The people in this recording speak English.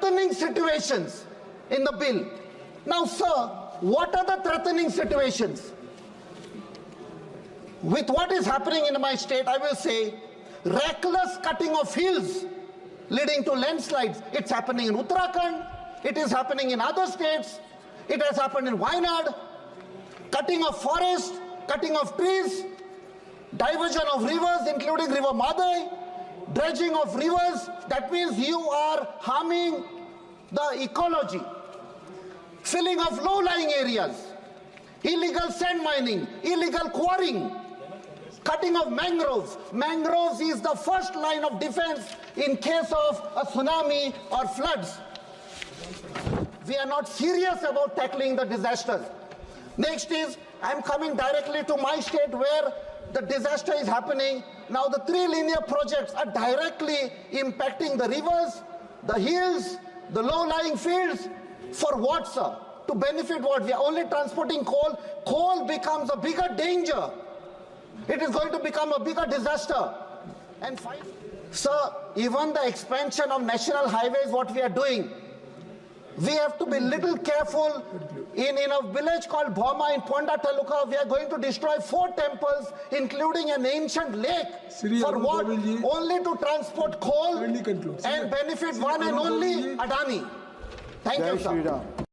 threatening situations in the bill. Now, sir, what are the threatening situations? With what is happening in my state, I will say, reckless cutting of hills leading to landslides. It's happening in Uttarakhand, it is happening in other states, it has happened in Wayanad, cutting of forests, cutting of trees, diversion of rivers, including River Madai, dredging of rivers. That means you are harming the ecology. Filling of low-lying areas, illegal sand mining, illegal quarrying, cutting of mangroves. Mangroves is the first line of defense in case of a tsunami or floods. We are not serious about tackling the disasters. Next is, I'm coming directly to my state where the disaster is happening. Now the 3 linear projects are directly impacting the rivers, the hills, the low-lying fields. For what, sir? To benefit what? We are only transporting coal. Coal becomes a bigger danger. It is going to become a bigger disaster. And sir, even the expansion of national highways, what we are doing, we have to be little careful. In a village called Bhoma in Ponda Taluka, we are going to destroy 4 temples, including an ancient lake. For what? Only to transport coal and benefit one and only Adani. Thank you, sir.